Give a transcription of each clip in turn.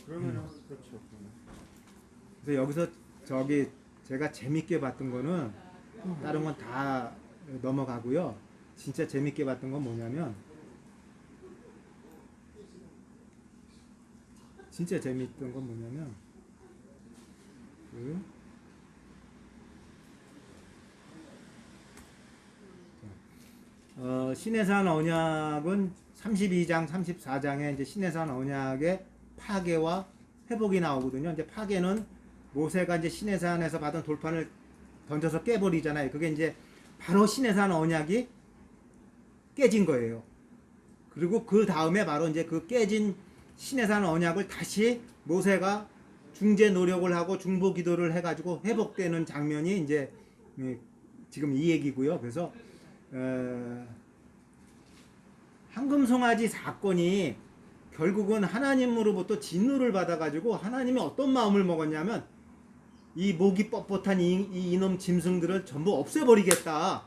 그러면은 그렇죠. 그래서 여기서 저기 제가 재밌게 봤던 거는 다른 건 다 넘어가고요. 진짜 재밌게 봤던 건 뭐냐면 진짜 재밌던 건 뭐냐면 신해산 언약은 32장, 34장에 이제 신해산 언약의 파괴와 회복이 나오거든요. 이제 파괴는 모세가 이제 신해산에서 받은 돌판을 던져서 깨버리잖아요. 그게 이제 바로 신해산 언약이 깨진 거예요. 그리고 그 다음에 바로 이제 그 깨진 신해산 언약을 다시 모세가 중재 노력을 하고 중보 기도를 해가지고 회복되는 장면이 이제 지금 이 얘기고요. 그래서 황금송아지 사건이 결국은 하나님으로부터 진노를 받아가지고 하나님이 어떤 마음을 먹었냐면 이 목이 뻣뻣한 이 이놈 짐승들을 전부 없애버리겠다.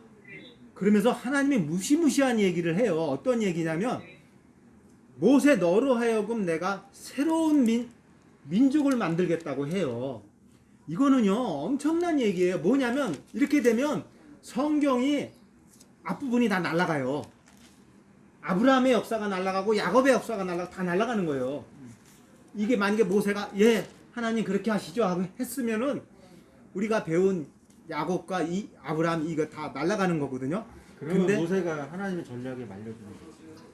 그러면서 하나님이 무시무시한 얘기를 해요. 어떤 얘기냐면 모세 너로 하여금 내가 새로운 민족을 만들겠다고 해요. 이거는요 엄청난 얘기예요. 뭐냐면 이렇게 되면 성경이 앞부분이 다 날아가요. 아브라함의 역사가 날아가고 야곱의 역사가 다 날아가는 거예요. 이게 만약에 모세가 하나님 그렇게 하시죠 하고 했으면은 우리가 배운 야곱과 이 아브라함 이거 다 날아가는 거거든요. 그러면 근데 모세가 하나님의 전략에 말려주는 거죠.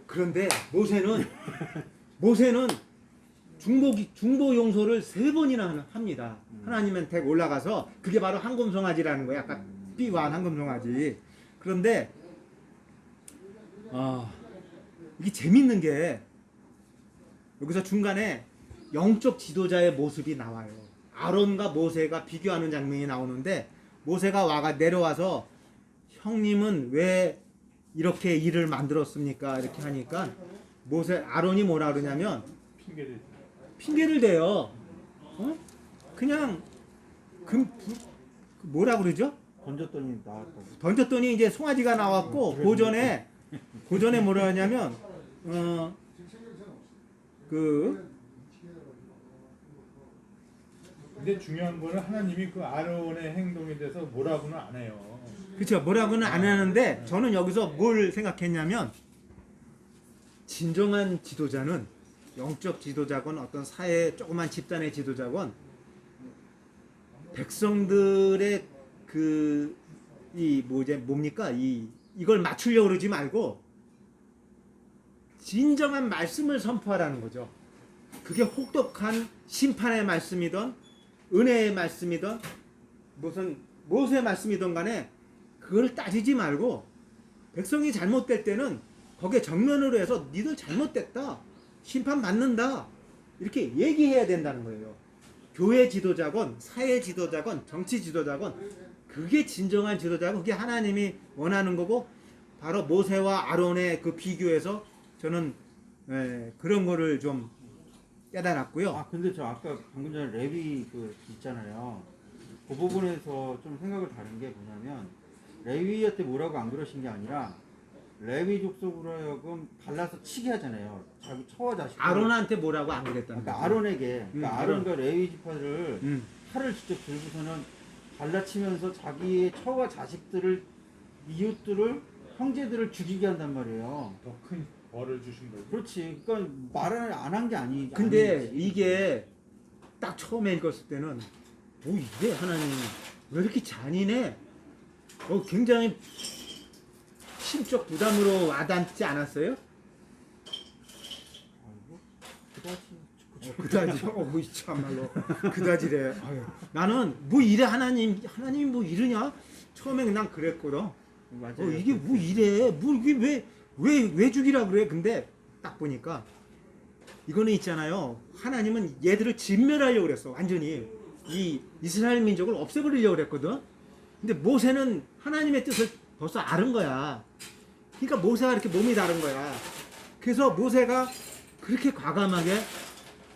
그런데 모세는 중보 용서를 3번이나 합니다. 하나님한테 올라가서 그게 바로 황금송아지라는 거예요. 아까 삐완 황금송아지. 그런데 이게 재밌는 게 여기서 중간에 영적 지도자의 모습이 나와요. 아론과 모세가 비교하는 장면이 나오는데 모세가 내려와서 형님은 왜 이렇게 일을 만들었습니까? 이렇게 하니까 아론이 뭐라 그러냐면 핑계를 대요. 그냥 뭐라 그러죠? 던졌더니 나왔다고. 던졌더니 이제 송아지가 나왔고 고전에 뭐라 하냐면 근데 중요한 거는 하나님이 그 아론의 행동에 대해서 뭐라고는 안 해요. 그렇죠. 뭐라고는 안 하는데 저는 여기서 뭘 생각했냐면 진정한 지도자는 영적 지도자건 어떤 사회 조그만 집단의 지도자건 백성들의 이걸 맞추려고 그러지 말고 진정한 말씀을 선포하라는 거죠. 그게 혹독한 심판의 말씀이든 은혜의 말씀이든 무슨 모세의 말씀이든 간에 그걸 따지지 말고 백성이 잘못될 때는 거기에 정면으로 해서 니들 잘못됐다. 심판 받는다. 이렇게 얘기해야 된다는 거예요. 교회 지도자건 사회 지도자건 정치 지도자건 그게 진정한 지도자고 그게 하나님이 원하는 거고 바로 모세와 아론의 그 비교에서 저는 그런 거를 좀 깨달았고요. 근데 저 아까 방금 전에 레위 있잖아요. 그 부분에서 좀 생각을 다른 게 뭐냐면 레위한테 뭐라고 안 그러신 게 아니라 레위 족속으로 하여금 갈라서 치게 하잖아요. 자기 처와 자식. 아론한테 뭐라고 안 그랬다는 그러니까 거죠. 아론에게 아론과 레위 지파를 칼을 직접 들고서는 갈라치면서 자기의 처와 자식들을 이웃들을 형제들을 죽이게 한단 말이에요. 더 큰 벌을 주신 거죠. 그렇지. 그러니까 말을 안 한 게 아니. 근데 아니지. 이게 딱 처음에 읽었을 때는 이게 하나님 왜 이렇게 잔인해? 굉장히 심적 부담으로 와닿지 않았어요? 그다지 참말로 그다지래. 나는 뭐 이래 하나님이 뭐 이러냐? 처음에 난 그랬거든. 맞아요. 이게 뭐 이래? 뭐 이게 왜 죽이라 그래? 근데 딱 보니까 이거는 있잖아요. 하나님은 얘들을 진멸하려고 그랬어. 완전히 이 이스라엘 민족을 없애버리려고 그랬거든. 근데 모세는 하나님의 뜻을 벌써 아는 거야. 그러니까 모세가 이렇게 몸이 다른 거야. 그래서 모세가 그렇게 과감하게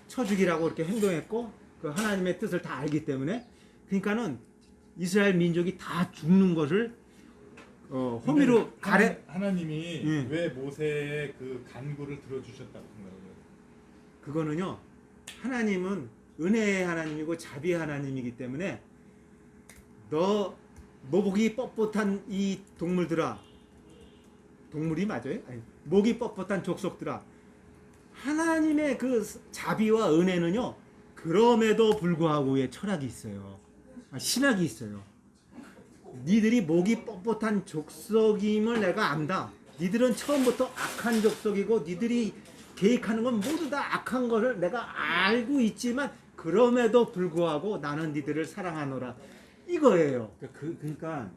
쳐 죽이라고 이렇게 행동했고 그 하나님의 뜻을 다 알기 때문에 그러니까는 이스라엘 민족이 다 죽는 것을 호미로 가래. 하나님이 왜 모세의 그 간구를 들어주셨다고 생각해요? 그거는요 하나님은 은혜의 하나님이고 자비의 하나님이기 때문에 너 목이 뻣뻣한 이 동물들아, 동물이 맞아요? 아니, 목이 뻣뻣한 족속들아, 하나님의 그 자비와 은혜는요, 그럼에도 불구하고의 철학이 있어요. 신학이 있어요. 니들이 목이 뻣뻣한 족속임을 내가 안다. 니들은 처음부터 악한 족속이고 니들이 계획하는 건 모두 다 악한 거를 내가 알고 있지만 그럼에도 불구하고 나는 니들을 사랑하노라. 이거예요. 그러니까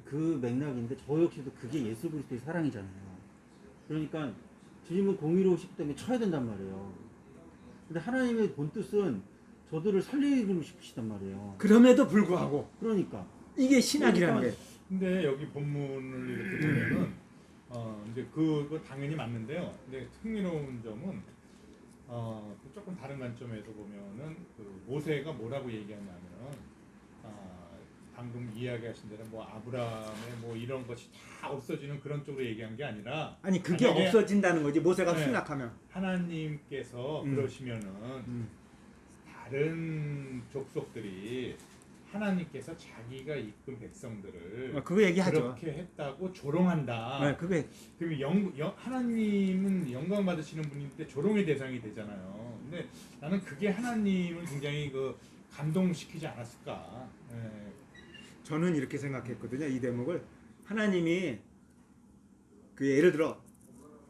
그 맥락인데 저 역시도 그게 예수 그리스도의 사랑이잖아요. 그러니까 주님은 공의로우시기 때문에 쳐야 된단 말이에요. 근데 하나님의 본 뜻은 저들을 살리고 싶으시단 말이에요. 그럼에도 불구하고 그러니까 이게 신학이라는 게. 근데 여기 본문을 이렇게 보면은 이제 그거 당연히 맞는데요. 근데 흥미로운 점은 조금 다른 관점에서 보면은 그 모세가 뭐라고 얘기하냐면 방금 이야기하신 대로 뭐 아브라함의 뭐 이런 것이 다 없어지는 그런 쪽으로 얘기한 게 아니라 아니 그게 만약에 없어진다는 거지. 모세가 네. 승낙하면. 하나님께서 그러시면은 다른 족속들이 하나님께서 자기가 이끈 백성들을 그거 얘기하죠. 그렇게 했다고 조롱한다. 네, 그게 그러면 하나님은 영광 받으시는 분인데 조롱의 대상이 되잖아요. 근데 나는 그게 하나님을 굉장히 그 감동시키지 않았을까. 네. 저는 이렇게 생각했거든요. 이 대목을 하나님이 그 예를 들어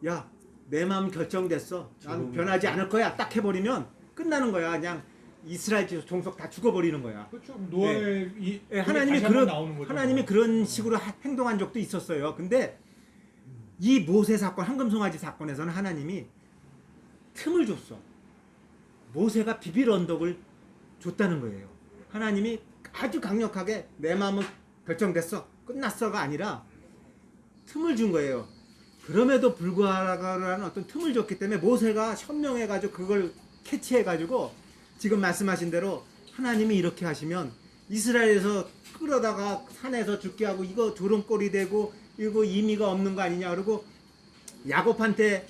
야, 내 마음 결정됐어. 난 변하지 않을 거야. 딱 해버리면 끝나는 거야. 그냥 이스라엘 종속 다 죽어버리는 거야. 그렇죠. 노아의 하나님이 하나님이 그런 식으로 행동한 적도 있었어요. 근데 이 모세 사건, 황금송아지 사건에서는 하나님이 틈을 줬어. 모세가 비빌 언덕을 줬다는 거예요. 하나님이 아주 강력하게 내 마음은 결정됐어. 끝났어가 아니라 틈을 준 거예요. 그럼에도 불구하고라는 어떤 틈을 줬기 때문에 모세가 현명해가지고 그걸 캐치해가지고 지금 말씀하신 대로 하나님이 이렇게 하시면 이스라엘에서 끌어다가 산에서 죽게 하고 이거 조롱거리 되고 이거 의미가 없는 거 아니냐 그러고 야곱한테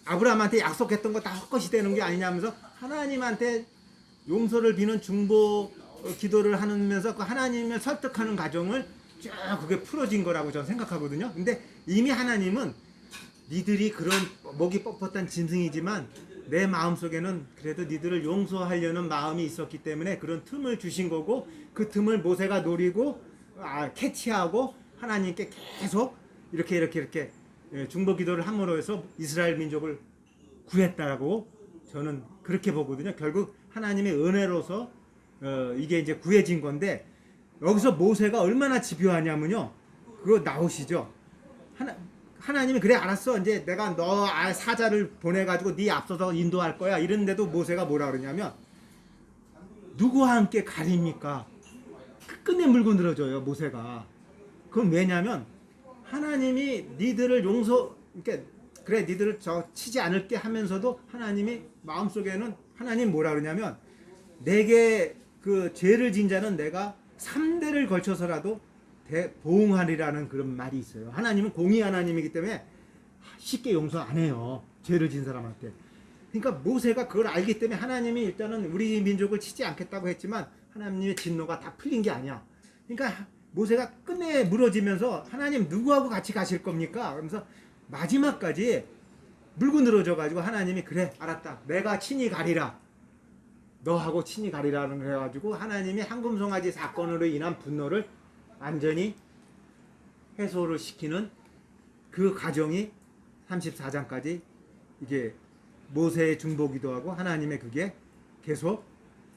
아브라함한테 약속했던 거 다 헛것이 되는 게 아니냐면서 하나님한테 용서를 비는 중보 기도를 하면서 그 하나님을 설득하는 과정을 쭉 그게 풀어진 거라고 저는 생각하거든요. 근데 이미 하나님은 니들이 그런 목이 뻣뻣한 짐승이지만 내 마음속에는 그래도 니들을 용서하려는 마음이 있었기 때문에 그런 틈을 주신 거고 그 틈을 모세가 노리고 캐치하고 하나님께 계속 이렇게 중보 기도를 함으로 해서 이스라엘 민족을 구했다라고 저는 그렇게 보거든요. 결국 하나님의 은혜로서 이게 이제 구해진 건데 여기서 모세가 얼마나 집요하냐면요. 그거 나오시죠. 하나님이 그래 알았어. 이제 내가 너 사자를 보내가지고 네 앞서서 인도할 거야. 이런데도 모세가 뭐라 그러냐면 누구와 함께 가립니까? 끝끝내 물고 늘어져요. 모세가. 그건 왜냐면 하나님이 니들을 그래 니들을 치지 않을게 하면서도 하나님이 마음속에는 하나님 뭐라 그러냐면 내게 그 죄를 진 자는 내가 3대를 걸쳐서라도 보응하리라는 그런 말이 있어요. 하나님은 공의 하나님이기 때문에 쉽게 용서 안 해요. 죄를 진 사람한테. 그러니까 모세가 그걸 알기 때문에 하나님이 일단은 우리 민족을 치지 않겠다고 했지만 하나님의 진노가 다 풀린 게 아니야. 그러니까 모세가 끝내 물어지면서 하나님 누구하고 같이 가실 겁니까? 그러면서 마지막까지 물고 늘어져 가지고 하나님이 그래 알았다. 내가 친히 가리라. 너하고 친히 가리라는 걸 해가지고 하나님이 황금송아지 사건으로 인한 분노를 완전히 해소를 시키는 그 과정이 34장까지 이게 모세의 중보기도하고 하나님의 그게 계속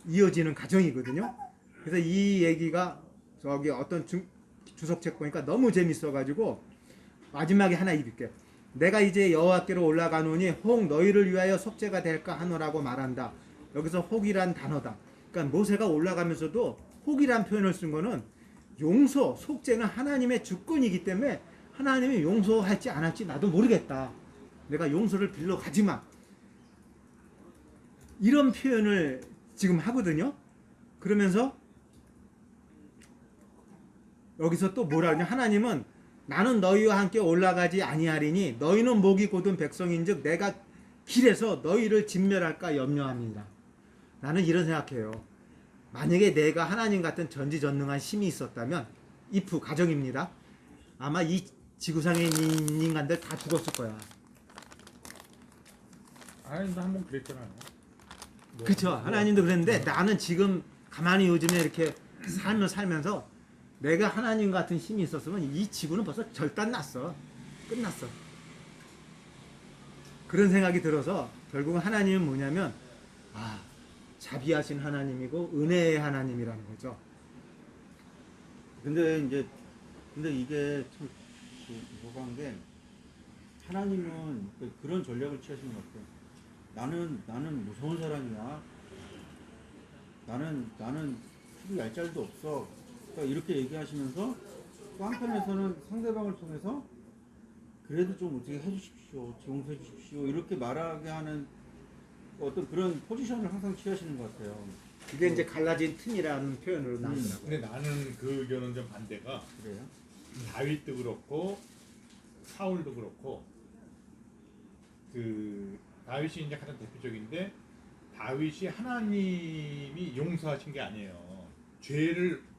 이어지는 과정이거든요. 그래서 이 얘기가 저기 어떤 주석책 보니까 너무 재밌어가지고 마지막에 하나 읽을게. 내가 이제 여호와께로 올라가노니 혹 너희를 위하여 속죄가 될까 하노라고 말한다. 여기서 혹이란 단어다. 그러니까 모세가 올라가면서도 혹이란 표현을 쓴 거는 용서, 속죄는 하나님의 주권이기 때문에 하나님이 용서할지 안 할지 나도 모르겠다. 내가 용서를 빌러 가지만 이런 표현을 지금 하거든요. 그러면서 여기서 또 뭐라 그러냐. 하나님은 나는 너희와 함께 올라가지 아니하리니 너희는 목이 곧은 백성인즉 내가 길에서 너희를 진멸할까 염려합니다. 나는 이런 생각해요. 만약에 내가 하나님 같은 전지전능한 힘이 있었다면 if 가정입니다. 아마 이 지구상에 있는 인간들 다 죽었을 거야. 하나님도 한번 그랬잖아요. 그렇죠. 하나님도 그랬는데 나는 지금 가만히 요즘에 이렇게 살면서 내가 하나님 같은 힘이 있었으면 이 지구는 벌써 절단 났어. 끝났어. 그런 생각이 들어서 결국은 하나님은 뭐냐면 자비하신 하나님이고 은혜의 하나님이라는 거죠. 근데 이게 참 무서운 게 하나님은 그런 전략을 취하시는 것 같아요. 나는 무서운 사람이야. 나는 피부 얄짤도 없어. 그러니까 이렇게 얘기하시면서 또 한편에서는 상대방을 통해서 그래도 좀 어떻게 해주십시오, 용서해 주십시오 이렇게 말하게 하는 어떤 그런 포지션을 항상 취하시는 것 같아요. 이게 이제 갈라진 틈이라는 표현으로 나오더라고요. 근데 나는 그 의견은 좀 반대가 그래요? 다윗도 그렇고 사울도 그렇고 그 다윗이 이제 가장 대표적인데 다윗이 하나님이 용서하신 게 아니에요.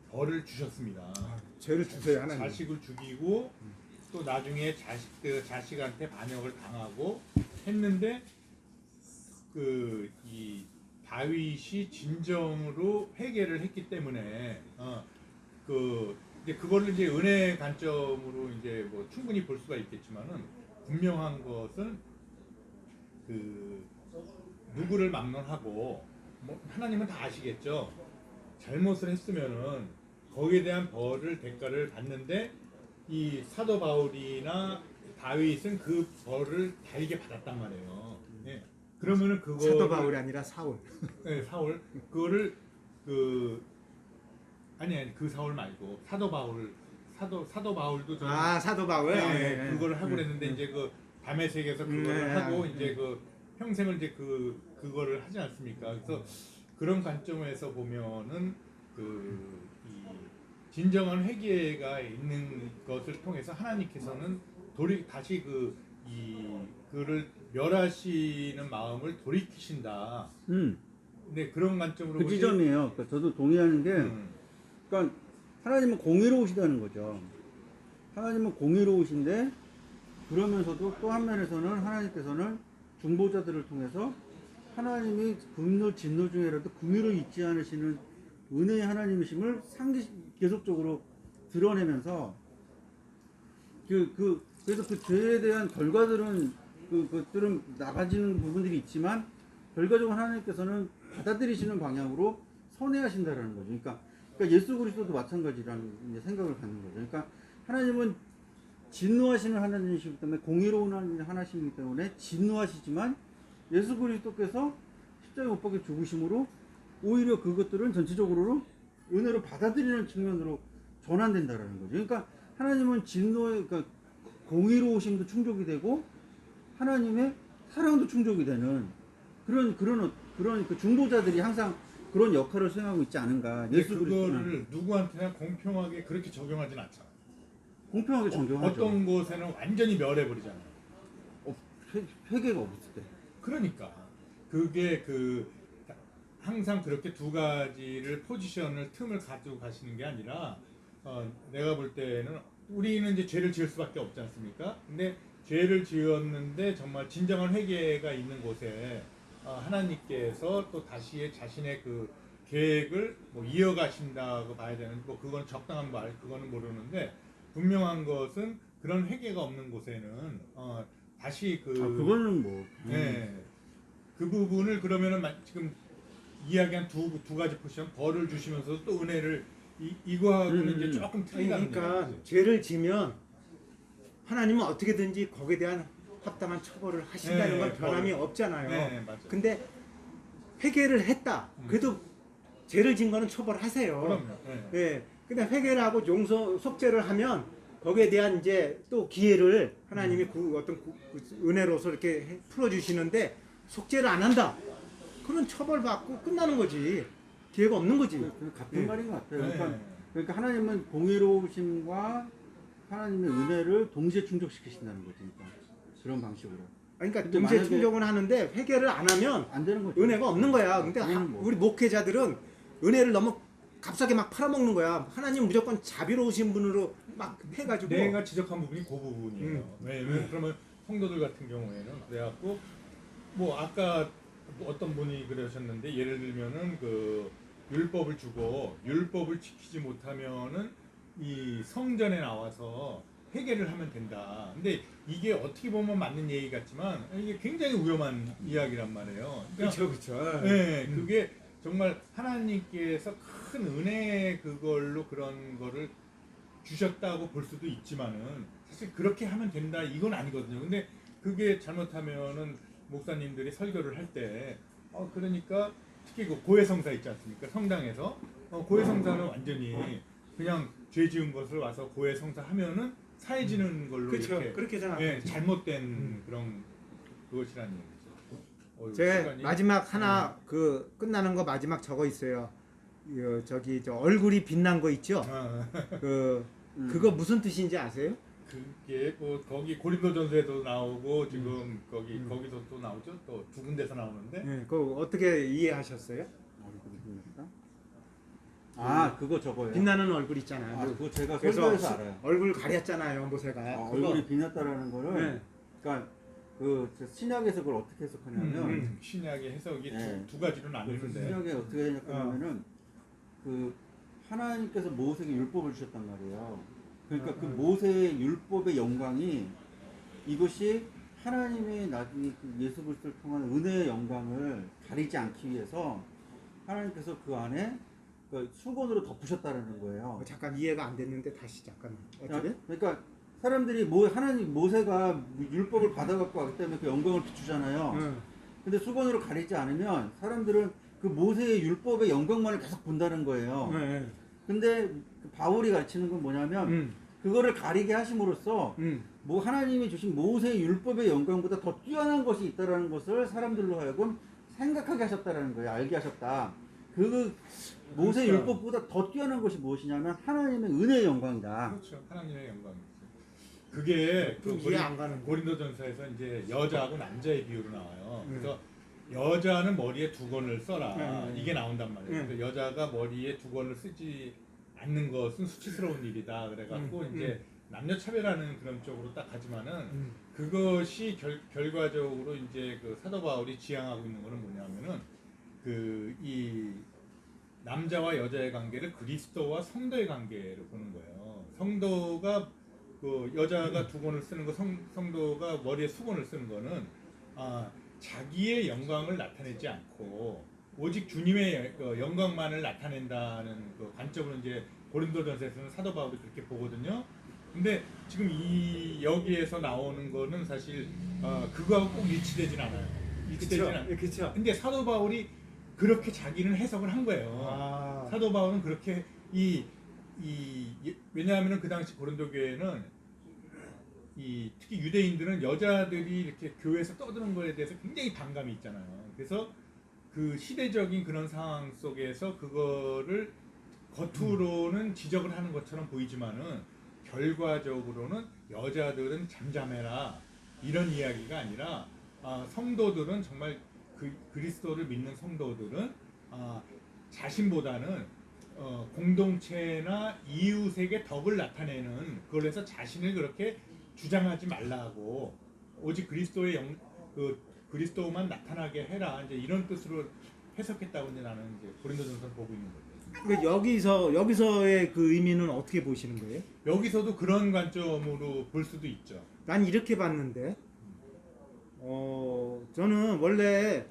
벌을 주셨습니다. 죄를 주세요 하나님. 자식을 죽이고 또 나중에 자식한테 반역을 당하고 했는데 이 다윗이 진정으로 회개를 했기 때문에 이제 그거를 이제 은혜 관점으로 이제 뭐 충분히 볼 수가 있겠지만은 분명한 것은 누구를 막론하고 뭐 하나님은 다 아시겠죠. 잘못을 했으면은 거기에 대한 대가를 받는데 이 사도 바울이나 다윗은 그 벌을 달게 받았단 말이에요. 네. 그러면은 그거 사도 바울이 아니라 사울. 네, 사울 그거를 아니 그 사울 말고 사도 바울도 사도 바울. 그거를 하고 그랬는데 이제 그 밤의 세계에서 그거를 하고 이제 그 평생을 이제 그거를 하지 않습니까? 그래서 그런 관점에서 보면은 이 진정한 회개가 있는 것을 통해서 하나님께서는 다시 그를 멸하시는 마음을 돌이키신다. 근데 그런 관점으로 그 지점이에요. 그러니까 저도 동의하는 게, 그러니까 하나님은 공의로우시다는 거죠. 하나님은 공의로우신데 그러면서도 또 한면에서는 하나님께서는 중보자들을 통해서 하나님이 분노 진노 중에라도 긍휼을 잊지 않으시는 은혜의 하나님이심을 계속적으로 드러내면서 그래서 그 죄에 대한 결과들은 그것들은 나가지는 부분들이 있지만 결과적으로 하나님께서는 받아들이시는 방향으로 선회하신다라는 거죠. 그러니까 예수 그리스도도 마찬가지라는 이제 생각을 갖는 거죠. 그러니까 하나님은 진노하시는 하나님이시기 때문에 공의로운 하나님이시기 때문에 진노하시지만 예수 그리스도께서 십자가에 못 박혀 죽으심으로 오히려 그것들은 전체적으로 은혜로 받아들이는 측면으로 전환된다라는 거죠. 그러니까 하나님은 그러니까 공의로우심도 충족이 되고 하나님의 사랑도 충족이 되는 그런 그 중보자들이 항상 그런 역할을 수행하고 있지 않은가. 예수 그거를 누구한테나 공평하게 그렇게 적용하진 않잖아요. 공평하게 적용하죠. 어떤 곳에는 완전히 멸해버리잖아요. 회개가 없을 때. 그러니까 그게 항상 그렇게 두 가지를 틈을 가지고 가시는 게 아니라 내가 볼 때는 우리는 이제 죄를 지을 수밖에 없지 않습니까? 근데 죄를 지었는데 정말 진정한 회개가 있는 곳에 하나님께서 또 다시 자신의 그 계획을 뭐 이어가신다고 봐야 되는 뭐 그건 적당한 말 그거는 모르는데 분명한 것은 그런 회개가 없는 곳에는 다시 그거는 뭐 그 부분을 그러면은 지금 이야기한 두 가지 포지션 벌을 주시면서도 또 은혜를 이거하고는 이제 조금 틀리다는 그러니까 얘기죠. 죄를 지면 하나님은 어떻게든지 거기에 대한 합당한 처벌을 하신다는 건 변함이 없잖아요. 네, 맞아요. 근데 회개를 했다. 그래도 죄를 진 거는 처벌하세요. 그럼요. 예. 근데 회개를 하고 속죄를 하면 거기에 대한 이제 또 기회를 하나님이 은혜로서 이렇게 풀어주시는데 속죄를 안 한다. 그런 처벌받고 끝나는 거지. 기회가 없는 거지. 같은 말인 것 같아요. 그러니까 하나님은 공의로우심과 하나님의 은혜를 동시에 충족시키신다는 거지. 그러니까 그런 방식으로. 그러니까 근데 동시에 만약에- 충족은 하는데 회개를 안 하면 안 되는 거죠. 은혜가 없는 거야. 근데 그거는 뭐. 우리 목회자들은 은혜를 너무 값싸게 막 팔아먹는 거야. 하나님 무조건 자비로우신 분으로 막 해가지고. 내가 지적한 부분이 그 부분이에요. 왜냐면 그러면 성도들 같은 경우에는 그래갖고 뭐 아까 어떤 분이 그러셨는데 예를 들면은 그 율법을 주고 율법을 지키지 못하면은 이 성전에 나와서 회개를 하면 된다. 근데 이게 어떻게 보면 맞는 얘기 같지만 이게 굉장히 위험한 이야기란 말이에요. 그러니까 그렇죠. 네, 그게 정말 하나님께서 큰 은혜 그걸로 그런 거를 주셨다고 볼 수도 있지만은 사실 그렇게 하면 된다 이건 아니거든요. 근데 그게 잘못하면은 목사님들이 설교를 할 때 그러니까 특히 그 고해성사 있지 않습니까? 성당에서 고해성사는 완전히 그냥 죄 지은 것을 와서 고해성사 하면은 사해지는 걸로 그렇죠. 이렇게 그렇게 생각. 예, 잘못된 그런 그것이라는 얘기죠. 제 시간이- 마지막 하나 그 끝나는 거 마지막 적어 있어요. 저기 저 얼굴이 빛난 거 있죠. 아, 그 그거 무슨 뜻인지 아세요? 그게 뭐 거기 고린도전서에도 나오고 지금 거기서 또 나오죠. 또 두 군데서 나오는데 네, 그거 어떻게 이해하셨어요? 얼굴이 빛났다? 아, 그거 저거예요. 빛나는 얼굴 있잖아요. 아, 그거 제가 그래서 설교에서 알아요. 얼굴 가렸잖아요, 모세가. 그거. 얼굴이 빛났다라는 거를, 네. 그러니까 그 신약에서 그걸 어떻게 해석하냐면, 신약의 해석이 네. 두 가지로 그래서 나뉘는데 신약에 어떻게 해석하냐면은 그 하나님께서 모세에게 율법을 주셨단 말이에요. 그러니까 그 모세의 율법의 영광이 이것이 하나님의 나중에 그 예수 그리스도를 통한 은혜의 영광을 가리지 않기 위해서 하나님께서 그 안에 그 수건으로 덮으셨다라는 거예요. 잠깐 이해가 안 됐는데 다시 잠깐 어떻게? 그러니까 사람들이 하나님 모세가 율법을 받아갖고 왔기 때문에 그 영광을 비추잖아요. 응. 근데 수건으로 가리지 않으면 사람들은 그 모세의 율법의 영광만을 계속 본다는 거예요. 네. 근데 그 바울이 가르치는 건 뭐냐면 그거를 가리게 하심으로써 뭐 하나님이 주신 모세의 율법의 영광보다 더 뛰어난 것이 있다라는 것을 사람들로 하여금 생각하게 하셨다라는 거예요. 알게 하셨다. 그 모세의 그렇죠. 율법보다 더 뛰어난 것이 무엇이냐면 하나님의 은혜의 영광이다. 그렇죠. 하나님의 영광이죠. 그게 좀 이해 안 가는 거. 고린도전서에서 이제 여자하고 남자의 비유로 나와요. 그래서 여자는 머리에 두건을 써라 이게 나온단 말이에요. 그래서 여자가 머리에 두건을 쓰지 않는 것은 수치스러운 일이다. 그래갖고 이제 남녀 차별하는 그런 쪽으로 딱 가지만은 그것이 결과적으로 이제 그 사도 바울이 지향하고 있는 거는 뭐냐면은 그 이 남자와 여자의 관계를 그리스도와 성도의 관계로 보는 거예요. 성도가 그 여자가 두건을 쓰는 거, 성도가 머리에 수건을 쓰는 거는 자기의 영광을 나타내지 않고 오직 주님의 영광만을 나타낸다는 그 관점으로 이제 고린도전서에서는 사도 바울이 그렇게 보거든요. 근데 지금 이 여기에서 나오는 거는 사실 그거하고 꼭 일치되진 않아요. 일치되진 않아요. 그렇죠. 근데 사도 바울이 그렇게 자기는 해석을 한 거예요. 사도 바울은 그렇게 왜냐하면 그 당시 고린도 교회는 특히 유대인들은 여자들이 이렇게 교회에서 떠드는 거에 대해서 굉장히 반감이 있잖아요. 그래서 그 시대적인 그런 상황 속에서 그거를 겉으로는 지적을 하는 것처럼 보이지만은 결과적으로는 여자들은 잠잠해라 이런 이야기가 아니라 성도들은 정말 그리스도를 믿는 성도들은 자신보다는 공동체나 이웃에게 덕을 나타내는 그걸 해서 자신을 그렇게 주장하지 말라고 오직 그리스도의 그리스도만 나타나게 해라 이제 이런 뜻으로 해석했다고 이제 나는 이제 고린도전서를 보고 있는 거죠. 그러니까 여기서의 그 의미는 어떻게 보시는 거예요? 여기서도 그런 관점으로 볼 수도 있죠. 난 이렇게 봤는데, 저는 원래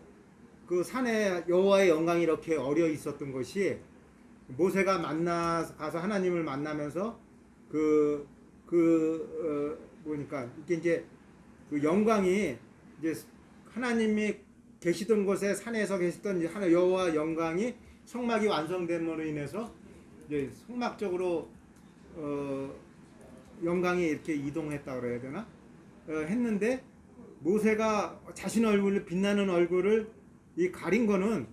그 산에 여호와의 영광이 이렇게 어려 있었던 것이 모세가 가서 하나님을 만나면서 보니까 이게 이제 그 영광이 이제 하나님이 계시던 곳에 산에서 계시던 이제 여호와 영광이 성막이 완성됨으로 인해서 이제 성막적으로 영광이 이렇게 이동했다 그래야 되나? 했는데 모세가 자신의 얼굴을 빛나는 얼굴을 이 가린 거는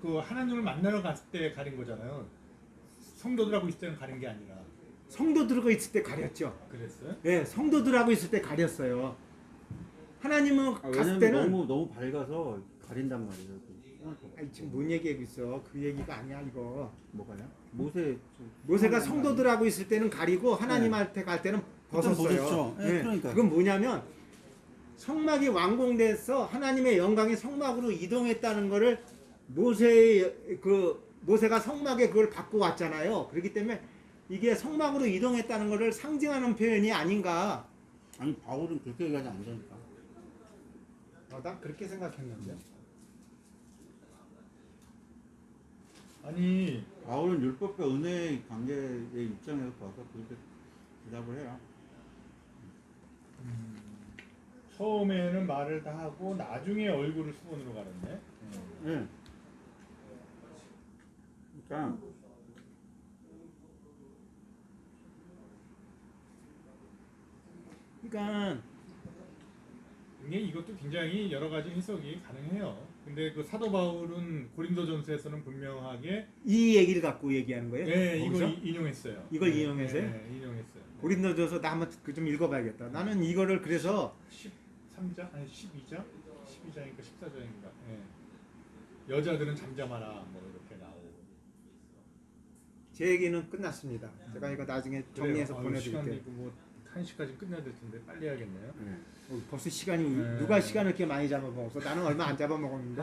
그 하나님을 만나러 갔을 때 가린 거잖아요. 성도들하고 있을 때는 가린 게 아니라. 성도들하고 있을 때 가렸죠. 그랬어요? 예, 성도들하고 있을 때 가렸어요. 하나님은 아, 갔을 왜냐면 때는 너무 밝아서 가린단 말이에요. 아니, 지금 뭔 얘기하고 있어? 그 얘기가 아니야 이거. 뭐가요? 모세 모세가 성도들하고 있을 때는 가리고 하나님한테 갈 때는 벗었어요. 벗었죠. 예, 그러니까. 그건 뭐냐면 성막이 완공돼서 하나님의 영광이 성막으로 이동했다는 거를 모세가 성막에 그걸 받고 왔잖아요. 그렇기 때문에 이게 성막으로 이동했다는 거를 상징하는 표현이 아닌가. 아니 바울은 그렇게 얘기하지 않으니까. 난 그렇게 생각했는데. 아니 바울은 율법과 은혜의 관계의 입장에서 봐서 그렇게 대답을 해요. 처음에는 말을 다 하고 나중에 얼굴을 수건으로 가렸네. 예. 그러니까 그러니까 이게 이것도 굉장히 여러 가지 해석이 가능해요. 근데 그 사도 바울은 고린도전서에서는 분명하게 이 얘기를 갖고 얘기하는 거예요. 네, 이거 거기서? 인용했어요. 이걸 인용해서요? 네, 인용했어요. 고린도전서 나 한번 그 좀 읽어봐야겠다. 나는 이거를 그래서 13장 아니 12장? 12장인가 14장인가. 예. 여자들은 잠잠하라 뭐 이렇게 나오고. 제 얘기는 끝났습니다. 제가 이거 나중에 정리해서 그래요. 보내드릴게요. 시간이 뭐 1시까지 끝내야 될 텐데 빨리 해야겠네요. 예. 벌써 시간이 네. 누가 시간을 이렇게 많이 잡아먹었어? 나는 얼마 안 잡아먹었는데.